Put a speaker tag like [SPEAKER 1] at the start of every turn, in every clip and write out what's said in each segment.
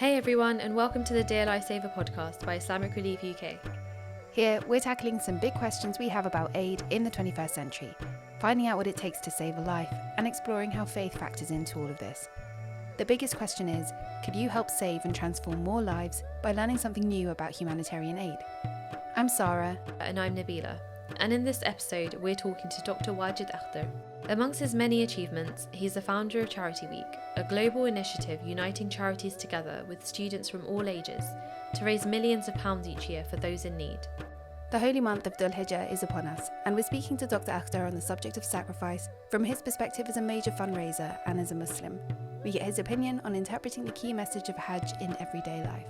[SPEAKER 1] Hey everyone, and welcome to the Dear Lifesaver podcast by Islamic Relief UK.
[SPEAKER 2] Here, we're tackling some big questions we have about aid in the 21st century, finding out what it takes to save a life, and exploring how faith factors into all of this. The biggest question is, could you help save and transform more lives by learning something new about humanitarian aid? I'm Sara.
[SPEAKER 1] And I'm Nabilah. And in this episode, we're talking to Dr. Wajid Akhter. Amongst his many achievements, he's the founder of Charity Week, a global initiative uniting charities together with students from all ages to raise millions of pounds each year for those in need.
[SPEAKER 2] The holy month of Dhul Hijjah is upon us, and we're speaking to Dr. Akhter on the subject of sacrifice from his perspective as a major fundraiser and as a Muslim. We get his opinion on interpreting the key message of Hajj in everyday life.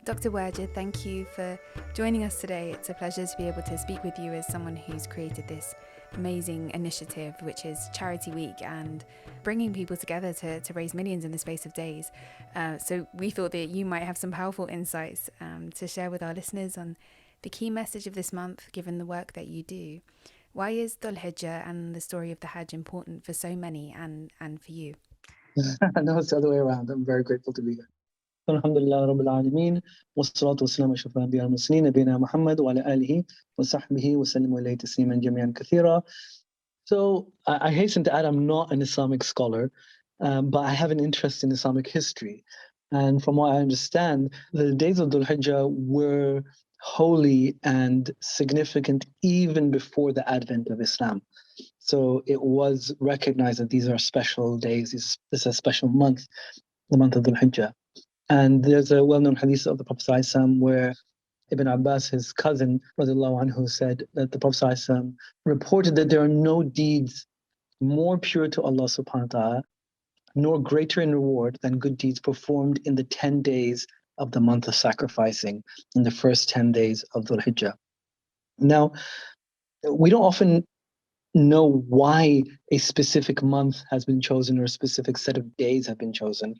[SPEAKER 2] Dr. Wajid, thank you for joining us today. It's a pleasure to be able to speak with you as someone who's created this amazing initiative, which is Charity Week, and bringing people together to raise millions in the space of days. So we thought that you might have some powerful insights to share with our listeners on the key message of this month, given the work that you do. Why is Dhul Hijjah and the story of the Hajj important for so many and for you?
[SPEAKER 3] No, it's the other way around. I'm very grateful to be here. Alhamdulillah Rabbil Alameen, wassalatu wassalamu ala ashrafil anbiya wal mursalin, nabiyina Muhammad wa ala alihi wa sahbihi wa sallimu alayhi tasliman jami'an kathira. So I hasten to add, I'm not an Islamic scholar, but I have an interest in Islamic history. And from what I understand, the days of Dhul Hijjah were holy and significant even before the advent of Islam. So it was recognized that these are special days, this is a special month, the month of Dhul Hijjah. And there's a well-known hadith of the Prophet ﷺ where Ibn Abbas, his cousin, radiallahu anhu, said that the Prophet ﷺ reported that there are no deeds more pure to Allah subhanahu wa ta'ala, nor greater in reward than good deeds performed in the 10 days of the month of sacrificing, in the first 10 days of Dhul Hijjah. Now, we don't often know why a specific month has been chosen or a specific set of days have been chosen.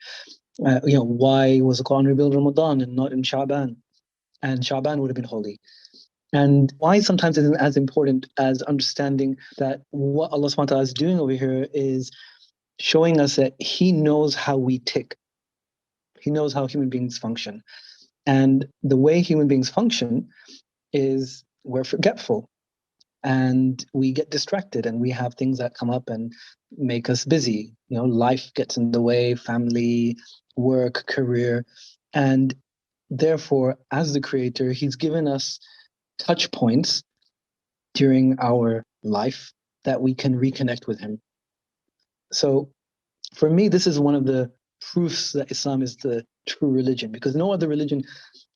[SPEAKER 3] Why was the Quran revealed in Ramadan and not in Sha'ban? And Sha'ban would have been holy. And why sometimes isn't as important as understanding that what Allah subhanahu wa ta'ala is doing over here is showing us that He knows how we tick. He knows how human beings function. And the way human beings function is we're forgetful. And we get distracted and we have things that come up and make us busy. Life gets in the way, family, work, career. And therefore, as the creator, He's given us touch points during our life that we can reconnect with Him. So for me, this is one of the proofs that Islam is the true religion, because no other religion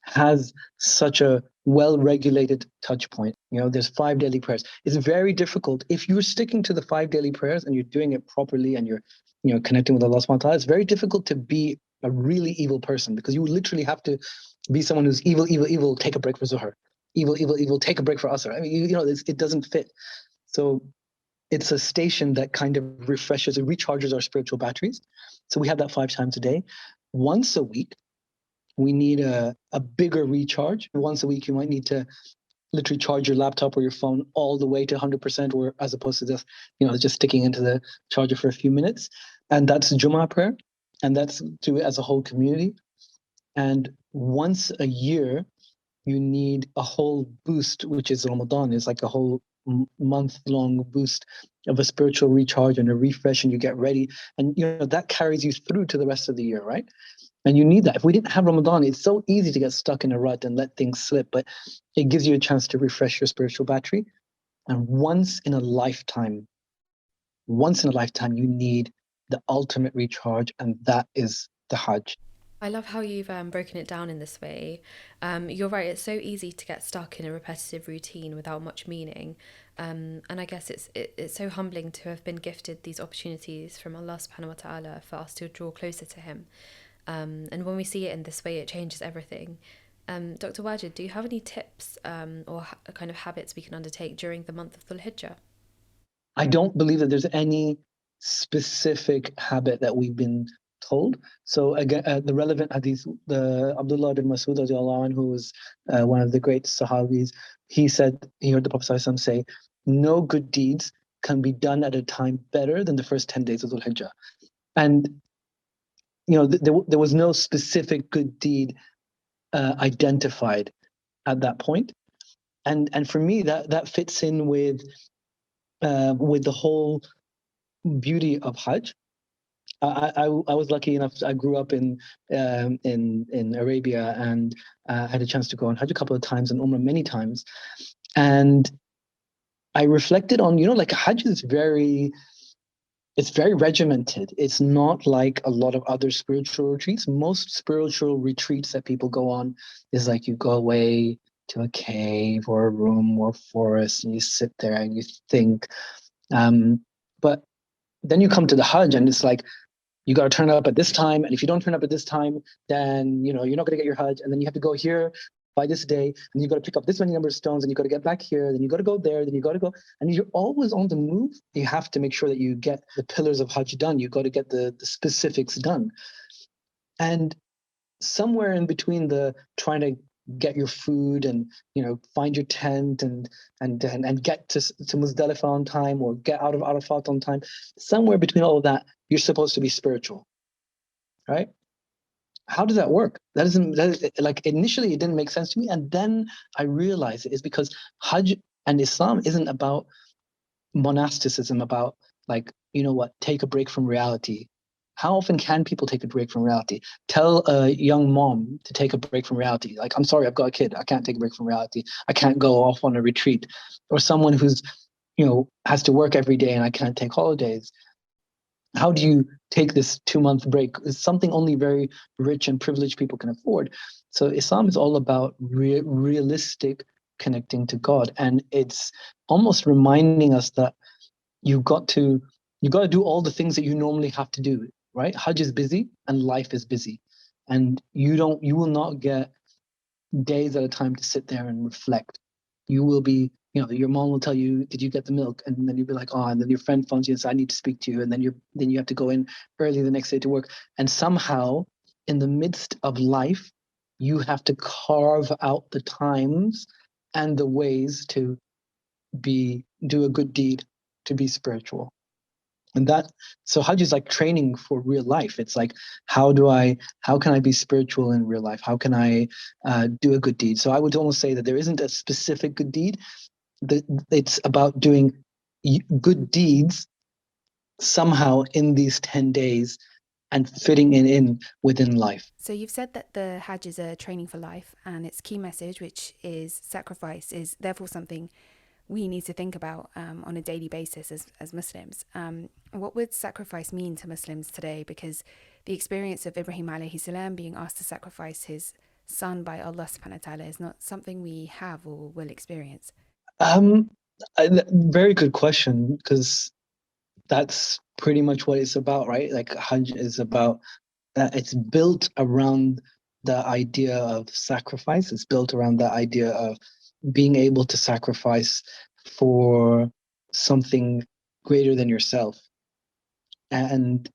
[SPEAKER 3] has such a well-regulated touch point. There's 5 daily prayers. It's very difficult if you're sticking to the 5 daily prayers and you're doing it properly and you're connecting with Allah subhanahu wa ta'ala. It's very difficult to be a really evil person, because you literally have to be someone who's evil, take a break for Zuhr. Evil, take a break for Asr. I mean, it doesn't fit. So it's a station that kind of refreshes and recharges our spiritual batteries. So we have that 5 times a day. Once a week, we need a bigger recharge. Once a week, you might need to literally charge your laptop or your phone all the way to 100%, or as opposed to just sticking into the charger for a few minutes. And that's Jummah prayer. And that's do it as a whole community. And once a year, you need a whole boost, which is Ramadan. It's like a whole month-long boost of a spiritual recharge and a refresh, and you get ready. And that carries you through to the rest of the year, right? And you need that. If we didn't have Ramadan, it's so easy to get stuck in a rut and let things slip, but it gives you a chance to refresh your spiritual battery. And once in a lifetime, you need the ultimate recharge, and that is the Hajj.
[SPEAKER 1] I love how you've broken it down in this way. You're right, it's so easy to get stuck in a repetitive routine without much meaning. And I guess it's so humbling to have been gifted these opportunities from Allah subhanahu wa ta'ala for us to draw closer to Him. And when we see it in this way, it changes everything. Dr. Wajid, do you have any tips or kind of habits we can undertake during the month of Dhul Hijjah?
[SPEAKER 3] I don't believe that there's any specific habit that we've been told. So again, the relevant hadith, the Abdullah bin Mas'ud, who was one of the great Sahabis, he said, he heard the Prophet ﷺ say, no good deeds can be done at a time better than the first 10 days of Dhul Hijjah. And there was no specific good deed identified at that point. And for me, that fits in with the whole beauty of Hajj. I was lucky enough. I grew up in Arabia, and had a chance to go on Hajj a couple of times and Umrah many times. And I reflected on, like Hajj is it's very regimented. It's not like a lot of other spiritual retreats. Most spiritual retreats that people go on is like you go away to a cave or a room or forest and you sit there and you think. But then you come to the Hajj and it's like, you got to turn up at this time. And if you don't turn up at this time, then, you're not going to get your Hajj. And then you have to go here by this day. And you got to pick up this many number of stones. And you got to get back here. Then you got to go there. Then you got to go. And you're always on the move. You have to make sure that you get the pillars of Hajj done. You got to get the specifics done. And somewhere in between the trying to get your food and find your tent and get to Muzdalifah on time or get out of Arafat on time, somewhere between all of that, you're supposed to be spiritual, right? How does that work? That is like, initially it didn't make sense to me, and then I realized it is because Hajj and Islam isn't about monasticism, about like, take a break from reality. How often can people take a break from reality? Tell a young mom to take a break from reality. Like, I'm sorry, I've got a kid. I can't take a break from reality. I can't go off on a retreat. Or someone who's, has to work every day and I can't take holidays. How do you take this 2-month break? It's something only very rich and privileged people can afford. So Islam is all about realistic connecting to God. And it's almost reminding us that you got to do all the things that you normally have to do, right? Hajj is busy and life is busy. And you will not get days at a time to sit there and reflect. You will be, your mom will tell you, did you get the milk? And then you'll be like, oh, and then your friend phones you and says, I need to speak to you. And then you have to go in early the next day to work. And somehow in the midst of life, you have to carve out the times and the ways to do a good deed, to be spiritual. And so Hajj is like training for real life. It's like, how can I be spiritual in real life? How can I do a good deed? So I would almost say that there isn't a specific good deed. It's about doing good deeds somehow in these 10 days and fitting in within life.
[SPEAKER 2] So you've said that the Hajj is a training for life, and its key message, which is sacrifice, is therefore something we need to think about on a daily basis as Muslims. What would sacrifice mean to Muslims today? Because the experience of Ibrahim alayhi salam being asked to sacrifice his son by Allah subhanahu wa ta'ala is not something we have or will experience.
[SPEAKER 3] Very good question, because that's pretty much what it's about, right? Like Hajj is about, it's built around the idea of sacrifice. It's built around the idea of being able to sacrifice for something greater than yourself. And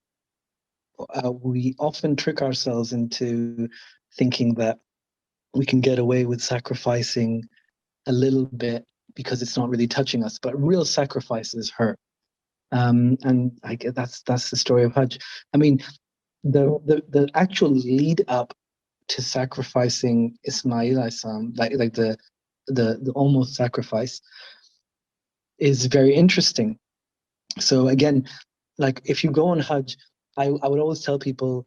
[SPEAKER 3] we often trick ourselves into thinking that we can get away with sacrificing a little bit because it's not really touching us, but real sacrifices hurt. And I guess that's the story of Hajj. I mean, the actual lead up to sacrificing Ismail, like the almost sacrifice, is very interesting. So again, like if you go on Hajj, I would always tell people,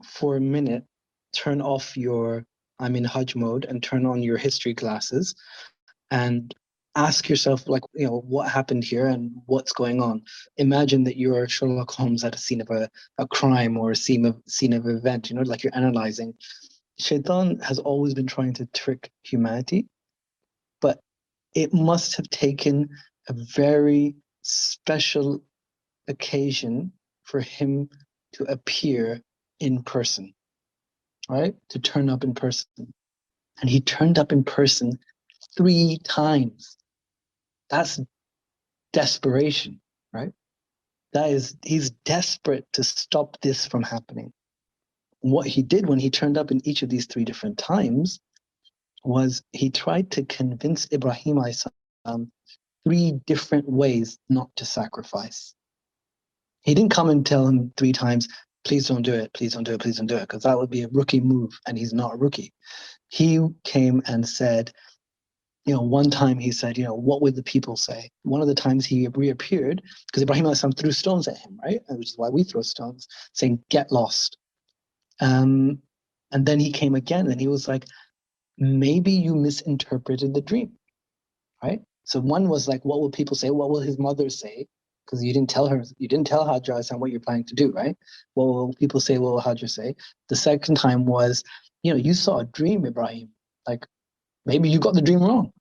[SPEAKER 3] for a minute, turn off your I'm in Hajj mode and turn on your history classes and ask yourself, like, what happened here and what's going on. Imagine that you're Sherlock Holmes at a scene of a crime or a scene of event, like you're analyzing. Shaitan has always been trying to trick humanity, but it must have taken a very special occasion for him to appear in person, right? To turn up in person. And he turned up in person 3 times. That's desperation, right? He's desperate to stop this from happening. What he did when he turned up in each of these 3 different times was he tried to convince Ibrahim alayhi salam 3 different ways not to sacrifice. He didn't come and tell him 3 times, please don't do it, please don't do it, please don't do it, because that would be a rookie move, and he's not a rookie. He came and said, one time he said, what would the people say? One of the times he reappeared, because Ibrahim a.s. threw stones at him, right? Which is why we throw stones, saying, get lost. And then he came again, and he was like, maybe you misinterpreted the dream, right? So one was like, what will people say? What will his mother say? Because you didn't tell Hajar what you're planning to do, right? What will people say? What will Hajar say? The second time was, you saw a dream, Ibrahim. Like, maybe you got the dream wrong.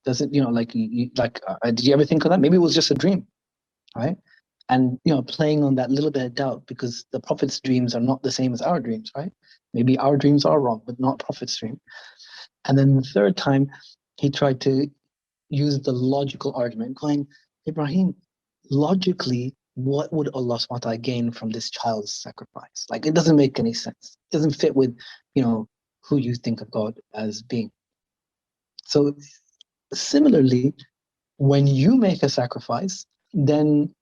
[SPEAKER 3] Does it, did you ever think of that? Maybe it was just a dream, right? And, playing on that little bit of doubt, because the Prophet's dreams are not the same as our dreams, right? Maybe our dreams are wrong, but not Prophet's dream. And then the third time, he tried to use the logical argument, going, Ibrahim, logically, what would Allah subhanahu wa ta'ala gain from this child's sacrifice? Like, it doesn't make any sense. It doesn't fit with, who you think of God as being. So similarly, when you make a sacrifice, then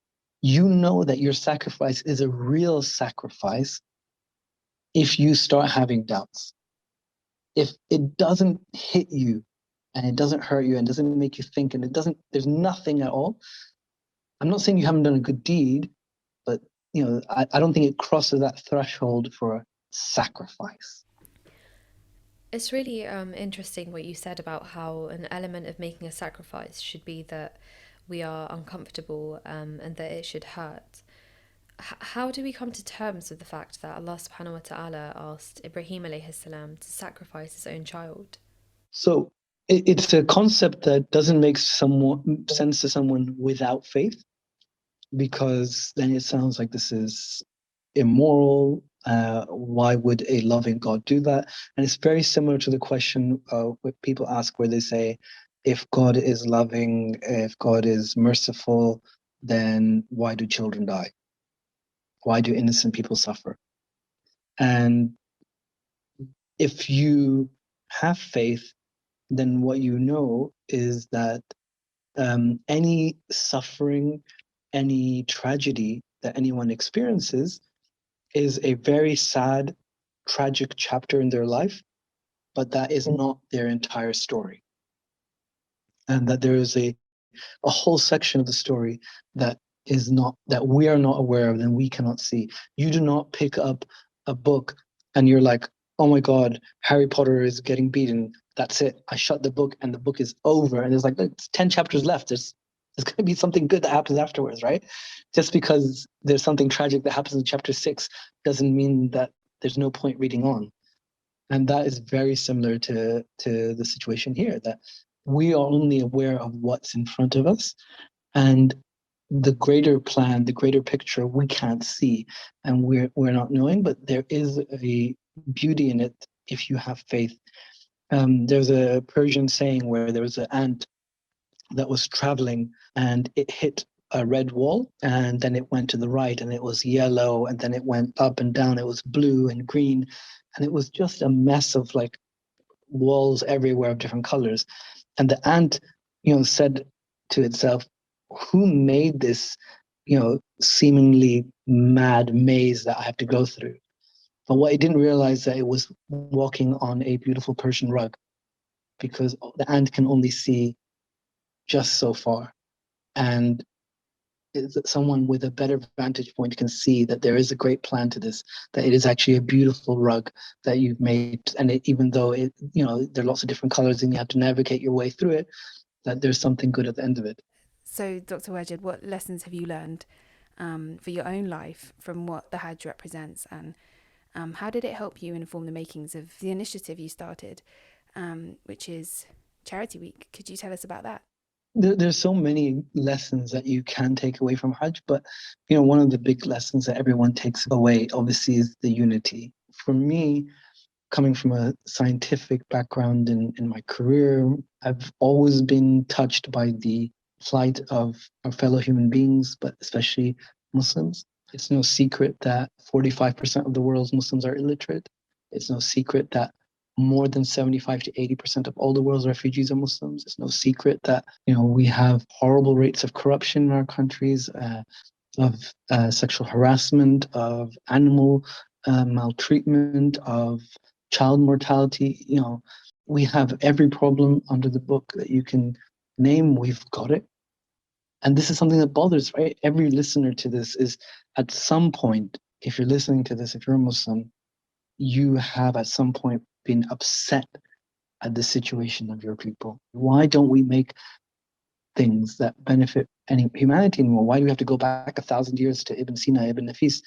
[SPEAKER 3] you know that your sacrifice is a real sacrifice if you start having doubts. If it doesn't hit you and it doesn't hurt you and doesn't make you think and there's nothing at all. I'm not saying you haven't done a good deed, but I don't think it crosses that threshold for sacrifice.
[SPEAKER 1] It's really interesting what you said about how an element of making a sacrifice should be that we are uncomfortable and that it should hurt. How do we come to terms with the fact that Allah subhanahu wa ta'ala asked Ibrahim alayhi salam to sacrifice his own child?
[SPEAKER 3] So it's a concept that doesn't make sense to someone without faith, because then it sounds like this is immoral. Why would a loving God do that? And it's very similar to the question what people ask, where they say, if God is loving, if God is merciful, then why do children die? Why do innocent people suffer? And if you have faith, then what you know is that any suffering, any tragedy that anyone experiences is a very sad, tragic chapter in their life, but that is not their entire story. And that there is a whole section of the story that we are not aware of and we cannot see. You do not pick up a book and you're like, oh my God, Harry Potter is getting beaten. That's it. I shut the book and the book is over. And there's like 10 chapters left. There's going to be something good that happens afterwards, right? Just because there's something tragic that happens in chapter 6 doesn't mean that there's no point reading on. And that is very similar to the situation here, that we are only aware of what's in front of us, and the greater plan, the greater picture, we can't see, and we're not knowing, but there is a beauty in it if you have faith. There's a Persian saying where there was an ant that was traveling and it hit a red wall, and then it went to the right and it was yellow, and then it went up and down, it was blue and green, and it was just a mess of like walls everywhere of different colors. And the ant, said to itself, who made this, seemingly mad maze that I have to go through? But what it didn't realize that it was walking on a beautiful Persian rug, because the ant can only see just so far. And someone with a better vantage point can see that there is a great plan to this, that it is actually a beautiful rug that you've made. And even though there are lots of different colors and you have to navigate your way through it, that there's something good at the end of it.
[SPEAKER 2] So, Dr. Wajid, what lessons have you learned for your own life from what the Hajj represents, and how did it help you inform the makings of the initiative you started, which is Charity Week? Could you tell us about that?
[SPEAKER 3] There's so many lessons that you can take away from Hajj, but one of the big lessons that everyone takes away, obviously, is the unity. For me, coming from a scientific background in my career, I've always been touched by the plight of our fellow human beings, but especially Muslims. It's no secret that 45% of the world's Muslims are illiterate. It's no secret that more than 75 to 80% of all the world's refugees are Muslims. It's no secret that we have horrible rates of corruption in our countries. of sexual harassment, of animal maltreatment, of child mortality. We have every problem under the book that you can name. We've got it. And this is something that bothers, right? Every listener to this is at some point, if you're listening to this, if you're a Muslim, you have at some point been upset at the situation of your people. Why don't we make things that benefit any humanity anymore? Why do we have to go back 1,000 years to Ibn Sina, Ibn Nafis?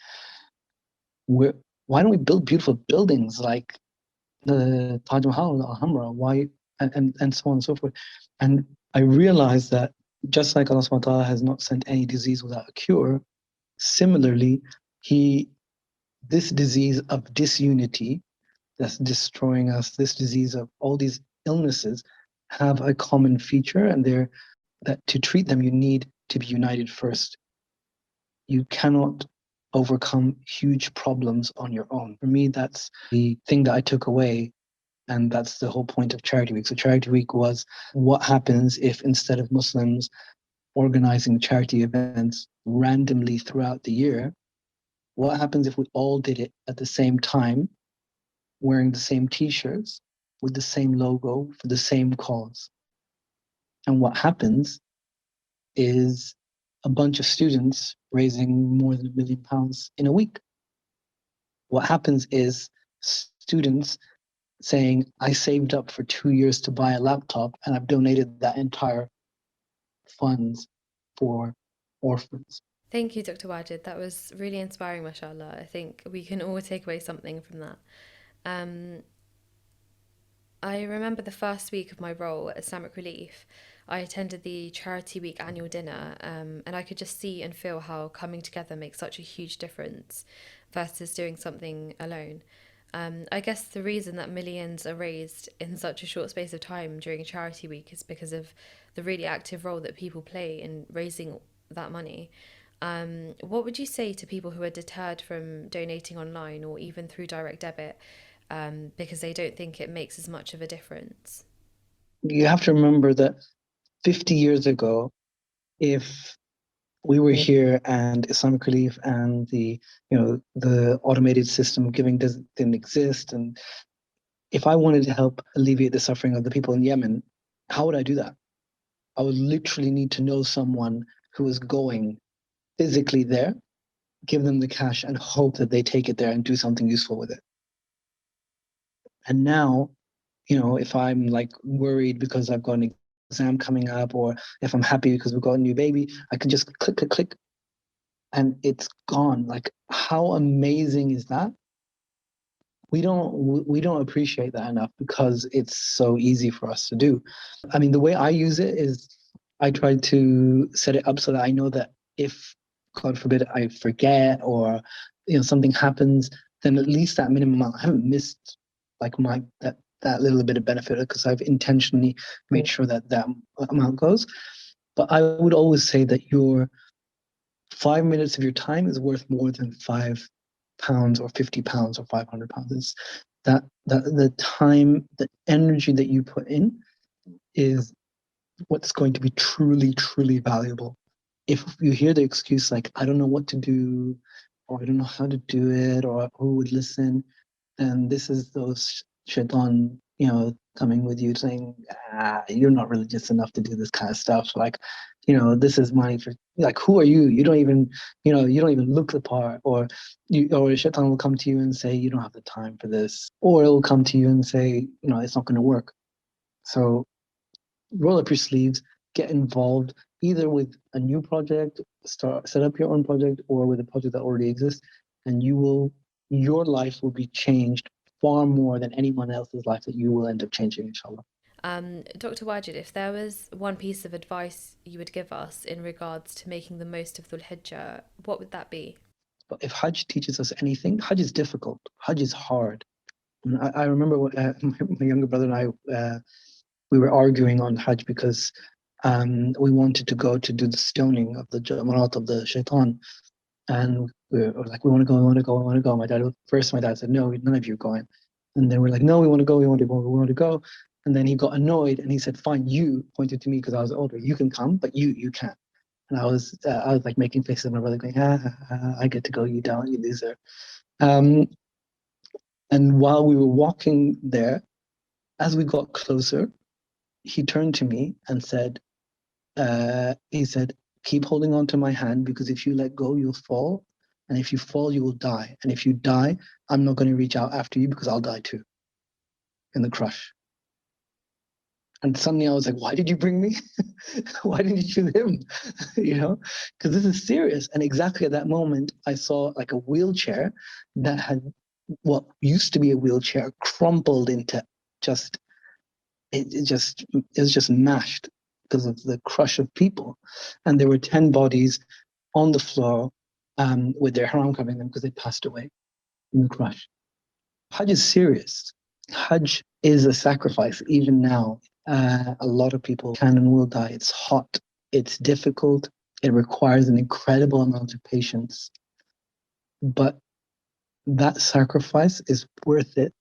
[SPEAKER 3] Why don't we build beautiful buildings like the Taj Mahal, the Alhambra? Why, and so on and so forth. And I realized that just like Allah subhanahu wa ta'ala has not sent any disease without a cure, similarly, this disease of disunity that's destroying us, this disease of all these illnesses have a common feature, and they're that to treat them, you need to be united first. You cannot overcome huge problems on your own. For me, that's the thing that I took away, and that's the whole point of Charity Week. So Charity Week was what happens if instead of Muslims organizing charity events randomly throughout the year, what happens if we all did it at the same time, wearing the same t-shirts, with the same logo, for the same cause? And what happens is a bunch of students raising more than £1 million in a week. What happens is students saying, I saved up for 2 years to buy a laptop and I've donated that entire funds for orphans.
[SPEAKER 1] Thank you, Dr. Wajid. That was really inspiring, mashallah. I think we can all take away something from that. I remember the first week of my role at Islamic Relief, I attended the Charity Week annual dinner, and I could just see and feel how coming together makes such a huge difference versus doing something alone. I guess the reason that millions are raised in such a short space of time during a Charity Week is because of the really active role that people play in raising that money. What would you say to people who are deterred from donating online or even through direct debit because they don't think it makes as much of a difference?
[SPEAKER 3] You have to remember that 50 years ago, if we were here and Islamic Relief and the automated system of giving didn't exist, and if I wanted to help alleviate the suffering of the people in Yemen, how would I do that? I would literally need to know someone who is going physically there, give them the cash, and hope that they take it there and do something useful with it. And now, if I'm like worried because I've got an exam coming up, or if I'm happy because we've got a new baby, I can just click, click, click, and it's gone. Like, how amazing is that? We don't appreciate that enough because it's so easy for us to do. I mean, the way I use it is I try to set it up so that I know that if, God forbid, I forget or something happens, then at least that minimum amount, I haven't missed like that little bit of benefit because I've intentionally made sure that amount goes. But I would always say that your 5 minutes of your time is worth more than £5 or £50 or £500. It's that the time, the energy that you put in is what's going to be truly, truly valuable. If you hear the excuse like, I don't know what to do, or I don't know how to do it, or who would listen, then this is those shaitan, coming with you saying, you're not religious enough to do this kind of stuff. Like, this is money for, like, who are you? You don't even, you don't even look the part. Or shaitan will come to you and say, you don't have the time for this. Or it will come to you and say, it's not going to work. So roll up your sleeves, get involved either with a new project, set up your own project, or with a project that already exists, and your life will be changed far more than anyone else's life that you will end up changing, inshallah.
[SPEAKER 1] Dr. Wajid, if there was one piece of advice you would give us in regards to making the most of Dhul Hijjah, what would that be?
[SPEAKER 3] But if Hajj teaches us anything, Hajj is difficult. Hajj is hard. And I remember my younger brother and I, we were arguing on Hajj because we wanted to go to do the stoning of the Jamarat of the Shaitan. And we were like, we want to go, we want to go, we want to go. My dad said, no, none of you are going. And then we're like, no, we want to go, we want to go, we want to go. And then he got annoyed and he said, fine, you, pointed to me because I was older, you can come, but you can't. And I was like making faces at my brother, going, I get to go, you don't, you loser. And while we were walking there, as we got closer, he turned to me and said, keep holding on to my hand, because if you let go, you'll fall. And if you fall, you will die. And if you die, I'm not going to reach out after you, because I'll die too in the crush. And suddenly I was like, why did you bring me? Why didn't you choose him? Because this is serious. And exactly at that moment, I saw like a wheelchair that had what used to be a wheelchair crumpled into it was just mashed because of the crush of people. And there were 10 bodies on the floor with their haram covering them because they passed away in the crush. Hajj is serious. Hajj is a sacrifice. Even now, a lot of people can and will die. It's hot. It's difficult. It requires an incredible amount of patience. But that sacrifice is worth it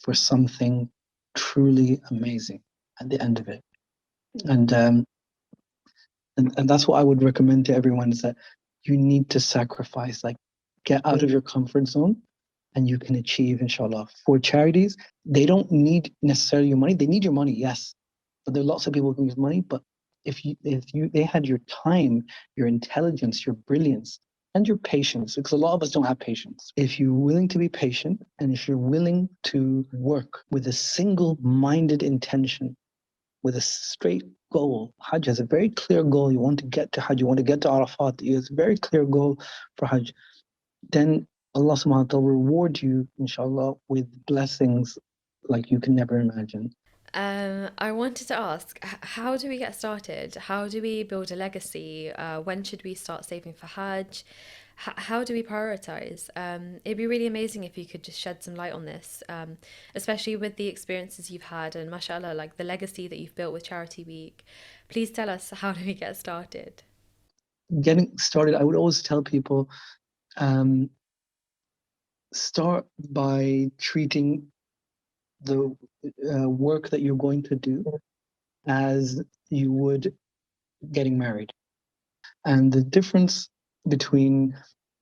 [SPEAKER 3] for something truly amazing at the end of it. And that's what I would recommend to everyone, is that you need to sacrifice, like get out of your comfort zone, and you can achieve, inshallah. For charities, they don't need necessarily your money. They need your money, yes. But there are lots of people who use money. But if they had your time, your intelligence, your brilliance, and your patience, because a lot of us don't have patience. If you're willing to be patient, and if you're willing to work with a single-minded intention, with a straight goal. Hajj has a very clear goal. You want to get to Hajj, you want to get to Arafat. It's a very clear goal for Hajj. Then Allah subhanahu wa ta'ala will reward you, inshallah, with blessings like you can never imagine.
[SPEAKER 1] I wanted to ask, how do we get started? How do we build a legacy? When should we start saving for Hajj? How do we prioritize? It'd be really amazing if you could just shed some light on this, especially with the experiences you've had and mashallah, like the legacy that you've built with Charity Week. Please tell us, how do we get started?
[SPEAKER 3] Getting started, I would always tell people, start by treating the work that you're going to do as you would getting married. And the difference between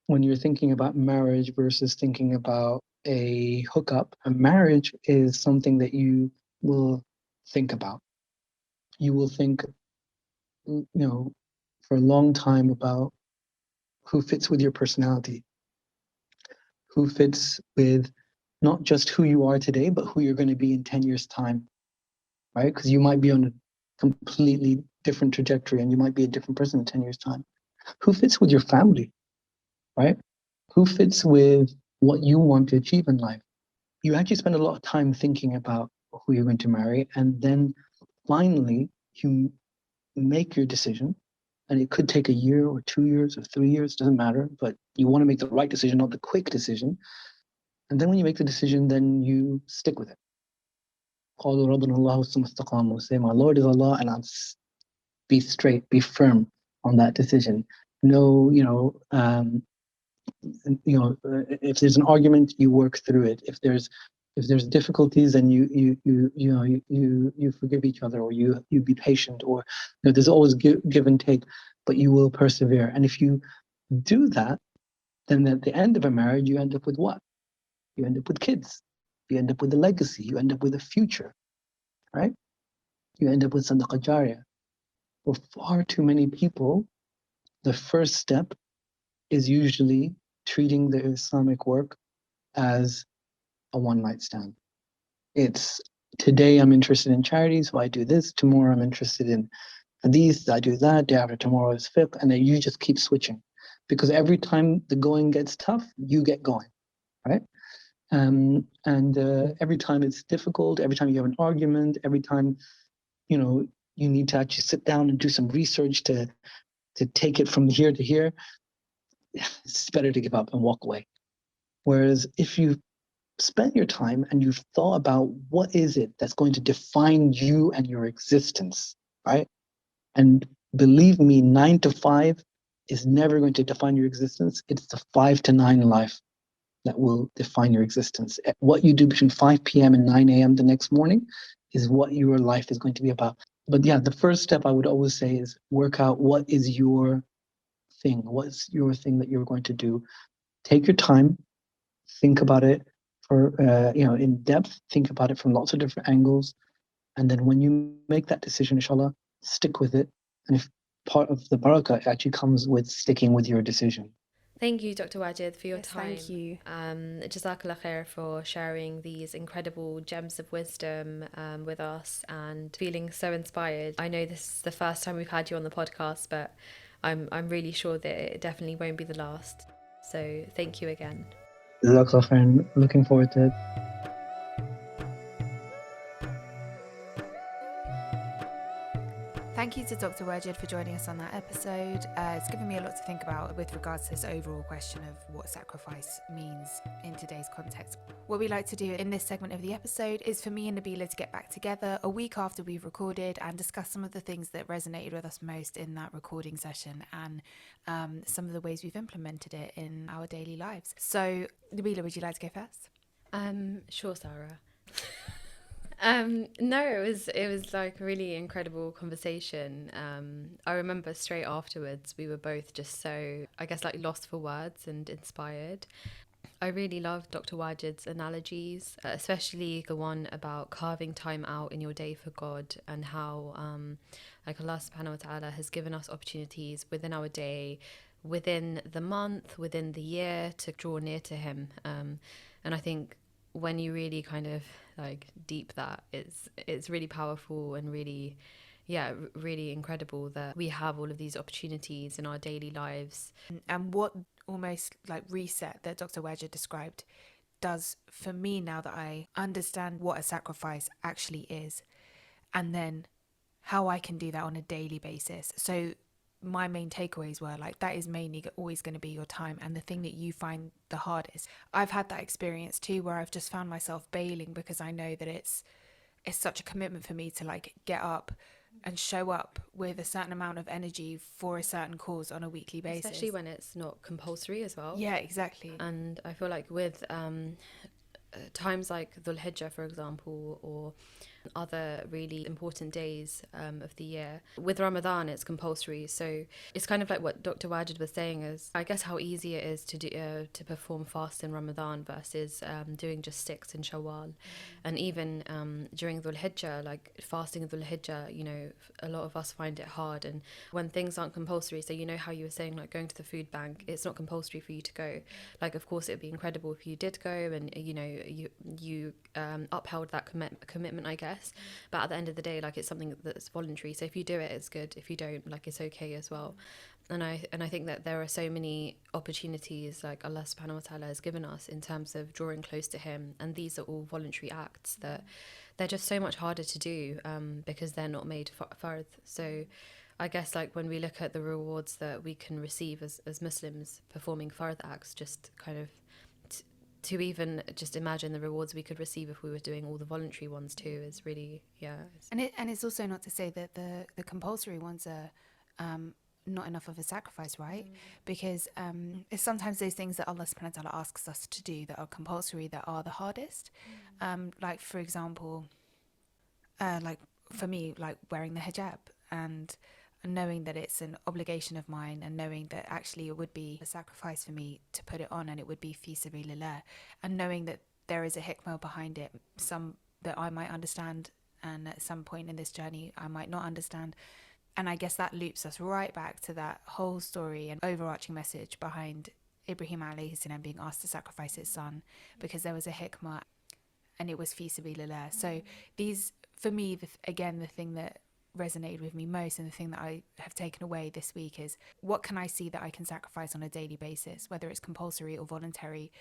[SPEAKER 3] when you're thinking about marriage versus thinking about a hookup, a marriage is something that you will think about. You will think, for a long time about who fits with your personality, who fits with not just who you are today, but who you're going to be in 10 years' time, right? Because you might be on a completely different trajectory and you might be a different person in 10 years' time. Who fits with your family, right? Who fits with what you want to achieve in life? You actually spend a lot of time thinking about who you're going to marry, and then finally you make your decision. And it could take a year or 2 years or 3 years, doesn't matter, but you want to make the right decision, not the quick decision. And then when you make the decision, then you stick with it. Say, my Lord is Allah, and I'll be straight, be firm on that decision. No, if there's an argument, you work through it. If there's difficulties, then you forgive each other, or you be patient, or there's always give and take, but you will persevere. And if you do that, then at the end of a marriage, you end up with what? You end up with kids. You end up with a legacy. You end up with a future, right? You end up with sadaqah jariyah. For far too many people, the first step is usually treating the Islamic work as a one-night stand. It's, today I'm interested in charities, so I do this. Tomorrow I'm interested in hadith, I do that. Day after tomorrow is fiqh, and then you just keep switching. Because every time the going gets tough, you get going, right? And every time it's difficult, every time you have an argument, every time, you need to actually sit down and do some research to take it from here to here, it's better to give up and walk away. Whereas if you spent your time and you've thought about what is it that's going to define you and your existence, right? And believe me, 9 to 5 is never going to define your existence. It's the 5 to 9 life that will define your existence. What you do between 5 p.m. and 9 a.m. the next morning is what your life is going to be about. But yeah, the first step I would always say is work out what is your thing. What's your thing that you're going to do? Take your time, think about it for in depth. Think about it from lots of different angles, and then when you make that decision, inshallah, stick with it. And if part of the barakah actually comes with sticking with your decision.
[SPEAKER 1] Thank you, Dr. Wajid, for your
[SPEAKER 2] Yes,
[SPEAKER 1] time.
[SPEAKER 2] thank you.
[SPEAKER 1] Jazakallah khair for sharing these incredible gems of wisdom with us and feeling so inspired. I know this is the first time we've had you on the podcast, but I'm really sure that it definitely won't be the last. So thank you again.
[SPEAKER 3] Jazakallah khair. Looking forward to it.
[SPEAKER 2] Thank you to Dr. Wajid for joining us on that episode. It's given me a lot to think about with regards to this overall question of what sacrifice means in today's context. What we like to do in this segment of the episode is for me and Nabilah to get back together a week after we've recorded and discuss some of the things that resonated with us most in that recording session and some of the ways we've implemented it in our daily lives. So, Nabilah, would you like to go first?
[SPEAKER 1] Sure, Sarah. No, it was like a really incredible conversation. I remember straight afterwards we were both just so, I guess, like lost for words and inspired. I really loved Dr. Wajid's analogies, especially the one about carving time out in your day for God and how like Allah subhanahu wa ta'ala has given us opportunities within our day, within the month, within the year to draw near to Him. And I think when you really kind of like deep that, it's really powerful and really really incredible that we have all of these opportunities in our daily lives.
[SPEAKER 2] And what almost like reset that Dr. Wajid described does for me now that I understand what a sacrifice actually is, and then how I can do that on a daily basis. So my main takeaways were like, that is mainly always going to be your time and the thing that you find the hardest. I've had that experience too, where I've just found myself bailing because I know that it's such a commitment for me to like get up and show up with a certain amount of energy for a certain cause on a weekly basis.
[SPEAKER 1] Especially when it's not compulsory as well.
[SPEAKER 2] Yeah, exactly.
[SPEAKER 1] And I feel like with times like Dhul Hijjah, for example, or other really important days of the year. With Ramadan, it's compulsory, so it's kind of like what Dr. Wajid was saying is, I guess, how easy it is to do to perform fast in Ramadan versus doing just 6 in Shawwal. And even during Dhul Hijjah, like fasting in Dhul Hijjah, you know, a lot of us find it hard. And when things aren't compulsory, so you know how you were saying, like going to the food bank, it's not compulsory for you to go. Like, of course, it'd be incredible if you did go and, you know, you upheld that commitment, I guess. But at the end of the day, like, it's something that's voluntary. So if you do it, it's good. If you don't, like, it's okay as well. And I think that there are so many opportunities like Allah subhanahu wa ta'ala has given us in terms of drawing close to Him, and these are all voluntary acts that they're just so much harder to do because they're not made fard. So I guess, like, when we look at the rewards that we can receive as Muslims performing fard acts, just kind of to even just imagine the rewards we could receive if we were doing all the voluntary ones too is really,
[SPEAKER 2] And it's also not to say that the compulsory ones are not enough of a sacrifice, right? Because it's sometimes those things that Allah subhanahu wa ta'ala asks us to do that are compulsory that are the hardest. Like, for example, like for me, like wearing the hijab and knowing that it's an obligation of mine, and knowing that actually it would be a sacrifice for me to put it on, and it would be fi sabilillah, and knowing that there is a hikmah behind it, some that I might understand, and at some point in this journey I might not understand. And I guess that loops us right back to that whole story and overarching message behind Ibrahim alayhi salam being asked to sacrifice his son, because there was a hikmah and it was fi sabilillah. So these, for me, again, the thing that resonated with me most and the thing that I have taken away this week is, what can I see that I can sacrifice on a daily basis, whether it's compulsory or voluntary,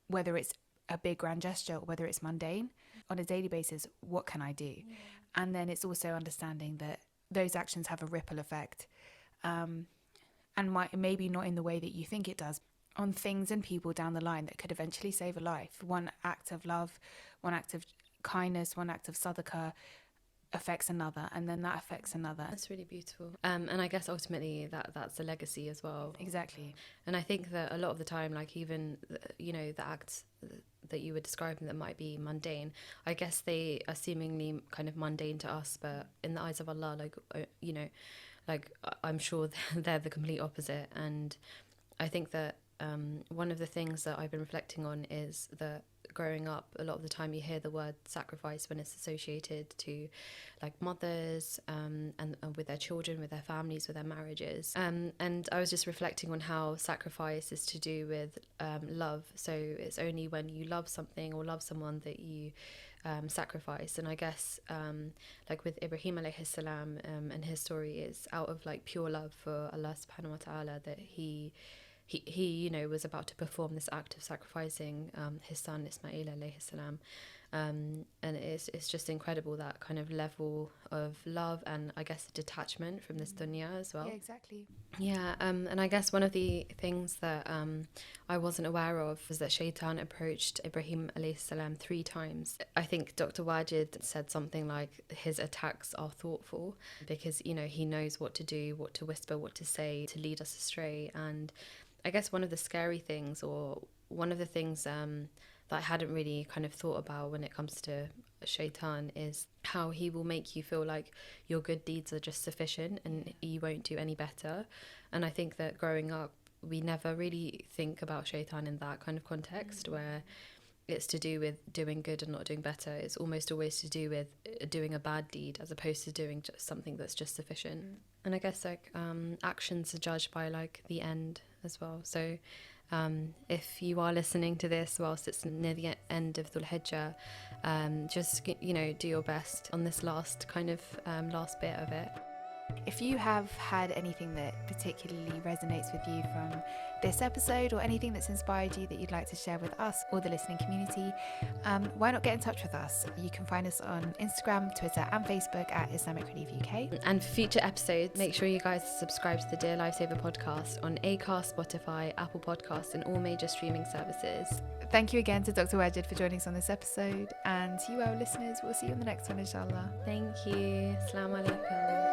[SPEAKER 2] whether it's a big grand gesture or whether it's mundane. On a daily basis, what can I do? And then it's also understanding that those actions have a ripple effect, and maybe not in the way that you think it does, on things and people down the line that could eventually save a life. One act of love, one act of kindness, one act of sadaqah, affects another, and then that affects another.
[SPEAKER 1] That's really beautiful. And I guess ultimately that's a legacy as well.
[SPEAKER 2] Exactly.
[SPEAKER 1] And I think that a lot of the time, like even, the acts that you were describing that might be mundane, I guess they are seemingly kind of mundane to us, but in the eyes of Allah, I'm sure they're the complete opposite. And I think that one of the things that I've been reflecting on is that growing up, a lot of the time you hear the word sacrifice when it's associated to like mothers and with their children, with their families, with their marriages. And I was just reflecting on how sacrifice is to do with love. So it's only when you love something or love someone that you sacrifice. And I guess like with Ibrahim alayhi salam and his story, is out of like pure love for Allah subhanahu wa ta'ala that he was about to perform this act of sacrificing his son Ismail alayhi salam, and it's just incredible, that kind of level of love and I guess detachment from this dunya as well.
[SPEAKER 2] Yeah, exactly.
[SPEAKER 1] Yeah, and I guess one of the things that I wasn't aware of was that Shaitan approached Ibrahim alayhi salam 3 times. I think Dr. Wajid said something like his attacks are thoughtful, because he knows what to do, what to whisper, what to say to lead us astray. And I guess one of the scary things, or one of the things that I hadn't really kind of thought about when it comes to Shaitan, is how he will make you feel like your good deeds are just sufficient and you won't do any better. And I think that growing up, we never really think about Shaitan in that kind of context, where it's to do with doing good and not doing better. It's almost always to do with doing a bad deed as opposed to doing just something that's just sufficient. And I guess like actions are judged by like the end as well. So if you are listening to this whilst it's near the end of Dhul Hijjah, just do your best on this last bit of it.
[SPEAKER 2] If you have had anything that particularly resonates with you from this episode, or anything that's inspired you that you'd like to share with us or the listening community, why not get in touch with us? You can find us on Instagram, Twitter and Facebook at Islamic Relief UK.
[SPEAKER 1] And for future episodes, make sure you guys subscribe to the Dear Lifesaver podcast on Acast, Spotify, Apple Podcasts and all major streaming services.
[SPEAKER 2] Thank you again to Dr. Wajid for joining us on this episode, and to you, our listeners, we'll see you on the next one, inshallah.
[SPEAKER 1] Thank you. Assalamu alaikum.